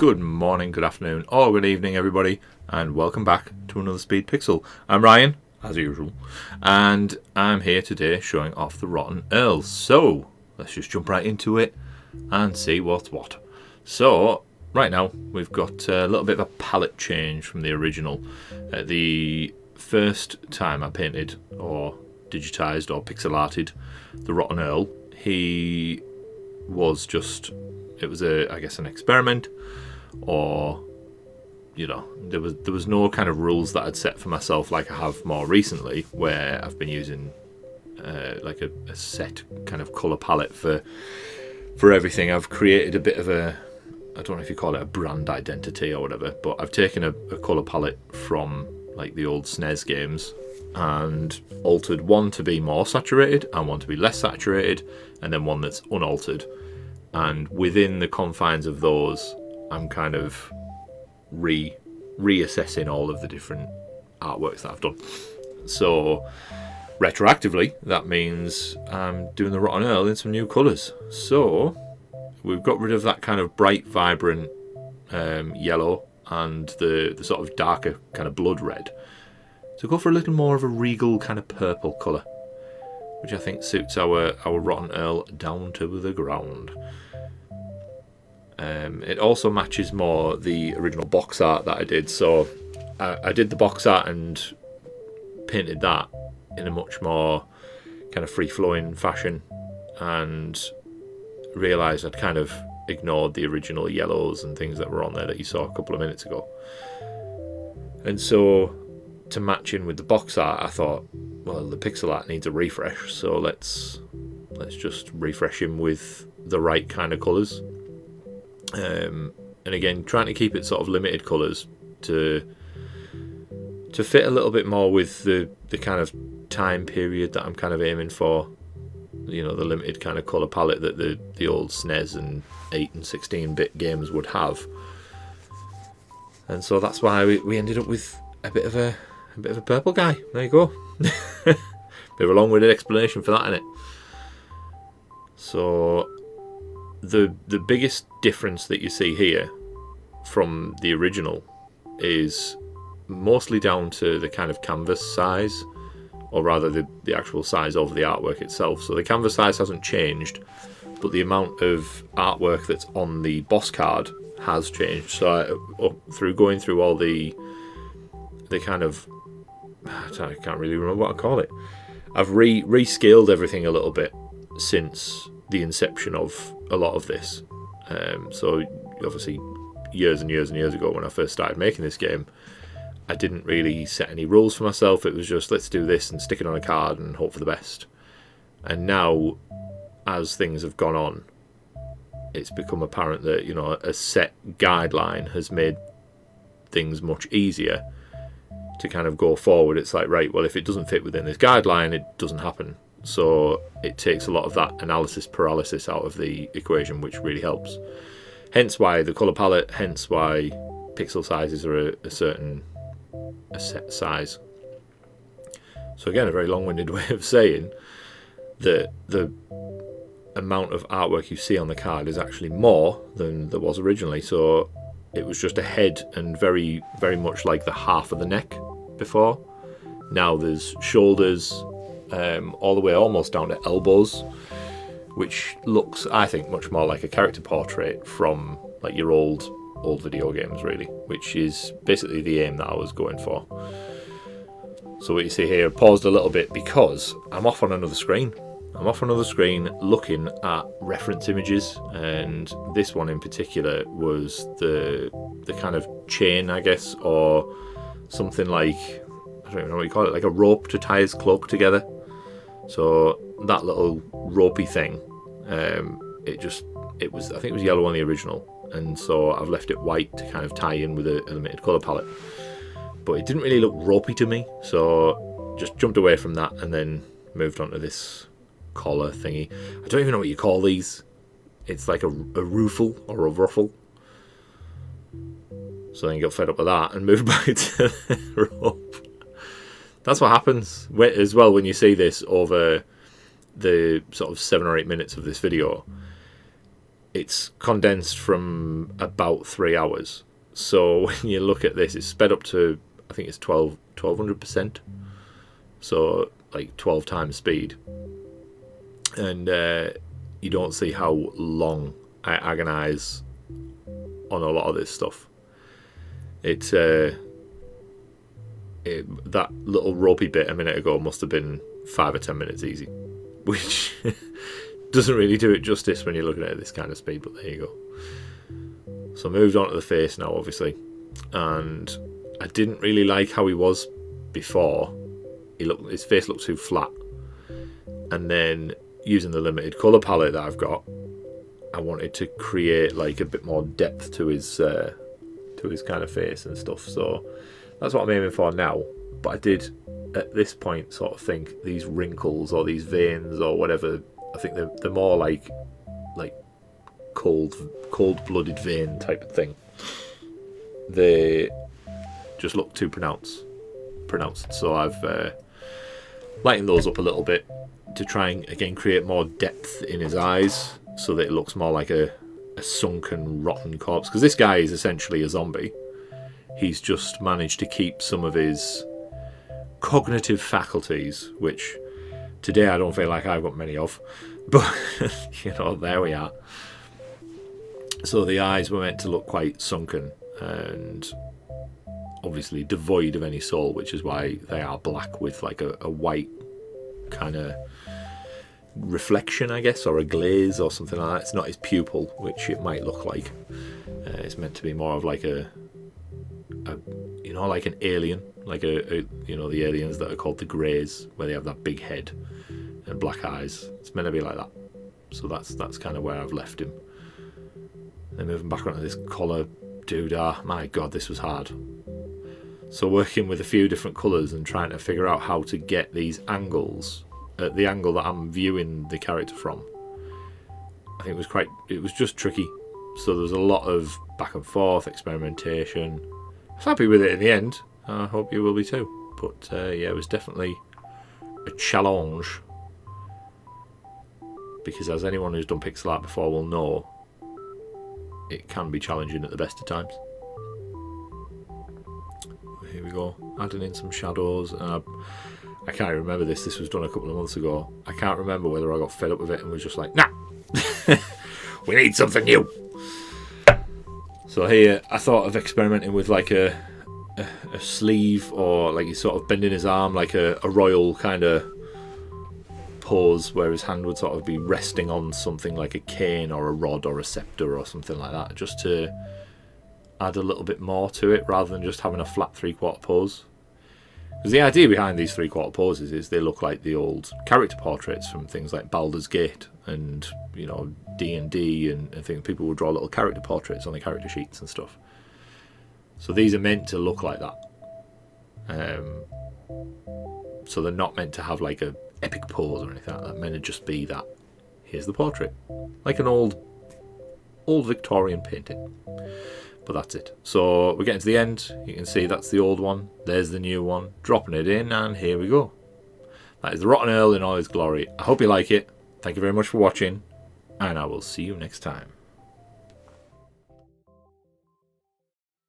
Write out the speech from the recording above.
Good morning, good afternoon, or good evening, everybody, and welcome back to another Speed Pixel. I'm Ryan, as usual, and I'm here today showing off the Rotten Earl. So, let's just jump right into it and see what's what. So, right now, we've got a little bit of a palette change from the original. The first time I painted, or digitized, or pixel arted the Rotten Earl, he was just... It was I guess an experiment, or there was no kind of rules that I'd set for myself like I have more recently, where I've been using like a set kind of color palette for everything. I've created a bit of I don't know if you call it a brand identity or whatever, but I've taken a color palette from like the old SNES games and altered one to be more saturated and one to be less saturated, and then one that's unaltered. And within the confines of those, I'm kind of reassessing all of the different artworks that I've done. So, retroactively, that means I'm doing the Rotten Earl in some new colours. So, we've got rid of that kind of bright, vibrant yellow and the sort of darker kind of blood red. So go for a little more of a regal kind of purple colour, which I think suits our Rotten Earl down to the ground. It also matches more the original box art that I did. So I did the box art and painted that in a much more kind of free-flowing fashion, and realised I'd kind of ignored the original yellows and things that were on there that you saw a couple of minutes ago. And so to match in with the box art, I thought, well, the pixel art needs a refresh, so let's just refresh him with the right kind of colours. And again, trying to keep it sort of limited colours to fit a little bit more with the kind of time period that I'm kind of aiming for. The limited kind of colour palette that the old SNES and 8 and 16-bit games would have. And so that's why we ended up with a bit of a purple guy. There you go. Bit of a long-winded explanation for that, innit? So the biggest difference that you see here from the original is mostly down to the kind of canvas size, or rather the actual size of the artwork itself. So the canvas size hasn't changed, but the amount of artwork that's on the boss card has changed. So through going through all the kind of, I can't really remember what I call it. I've rescaled everything a little bit since the inception of a lot of this. So obviously years and years and years ago when I first started making this game, I didn't really set any rules for myself. It was just, let's do this and stick it on a card and hope for the best. And now, as things have gone on, it's become apparent that a set guideline has made things much easier to kind of go forward. It's like, right, well, if it doesn't fit within this guideline, it doesn't happen. So it takes a lot of that analysis paralysis out of the equation, which really helps. Hence why the colour palette, hence why pixel sizes are a set size. So again, a very long-winded way of saying that the amount of artwork you see on the card is actually more than there was originally. So it was just a head and very, very much like the half of the neck before. Now there's shoulders, all the way almost down to elbows, which looks, I think, much more like a character portrait from like your old video games, really, which is basically the aim that I was going for. So what you see here, paused a little bit because I'm off on another screen. I'm off on another screen looking at reference images, and this one in particular was the kind of chain, I guess, or something like, I don't even know what you call it, like a rope to tie his cloak together. So that little ropey thing, it was, I think it was yellow on the original, and so I've left it white to kind of tie in with a limited colour palette. But it didn't really look ropey to me, so just jumped away from that and then moved on to this collar thingy. I don't even know what you call these. It's like a ruffle or a ruffle. So then you got fed up with that and moved back to the rope. That's what happens as well when you see this over the sort of 7 or 8 minutes of this video. it's condensed from about 3 hours. So when you look at this, it's sped up to, I think it's 1200%. So like 12 times speed. And you don't see how long I agonize on a lot of this stuff. That little ropey bit a minute ago must have been 5 or 10 minutes easy, which doesn't really do it justice when you're looking at this kind of speed, but there you go. So I moved on to the face now, obviously, and I didn't really like how he was before. His face looked too flat, and then using the limited colour palette that I've got, I wanted to create like a bit more depth to his kind of face and stuff. So that's what I'm aiming for now. But I did at this point sort of think these wrinkles or these veins or whatever, I think they're more like cold-blooded vein type of thing. They just look too pronounced. So I've lightened those up a little bit to try and again create more depth in his eyes, so that it looks more like a sunken, rotten corpse. Because this guy is essentially a zombie. He's just managed to keep some of his cognitive faculties, which today I don't feel like I've got many of. But, there we are. So the eyes were meant to look quite sunken and obviously devoid of any soul, which is why they are black with like a white kind of reflection, I guess, or a glaze or something like that. It's not his pupil, which it might look like. It's meant to be more of like like an alien, like the aliens that are called the Greys, where they have that big head and black eyes. It's meant to be like that. So that's kind of where I've left him. Then moving back onto this collar doodah. My God, this was hard. So working with a few different colours and trying to figure out how to get these angles at the angle that I'm viewing the character from, I think it was just tricky. So there was a lot of back and forth experimentation. I was happy with it in the end. I hope you will be too. But it was definitely a challenge, because as anyone who's done pixel art before will know, it can be challenging at the best of times. Here we go, adding in some shadows. I can't remember this. This was done a couple of months ago. I can't remember whether I got fed up with it and was just like, nah, we need something new. So here I thought of experimenting with like a sleeve, or like he's sort of bending his arm like a royal kind of pose, where his hand would sort of be resting on something like a cane or a rod or a scepter or something like that, just to add a little bit more to it rather than just having a flat 3/4 pose. Because the idea behind these 3/4 poses is they look like the old character portraits from things like Baldur's Gate and D&D and things. People would draw little character portraits on the character sheets and stuff. So these are meant to look like that. So they're not meant to have like a epic pose or anything like that. They're meant to just be that. Here's the portrait, like an old Victorian painting. But that's it. So we're getting to the end. You can see that's the old one. There's the new one. Dropping it in, and here we go. That is the Rotten Earl in all his glory. I hope you like it. Thank you very much for watching, and I will see you next time.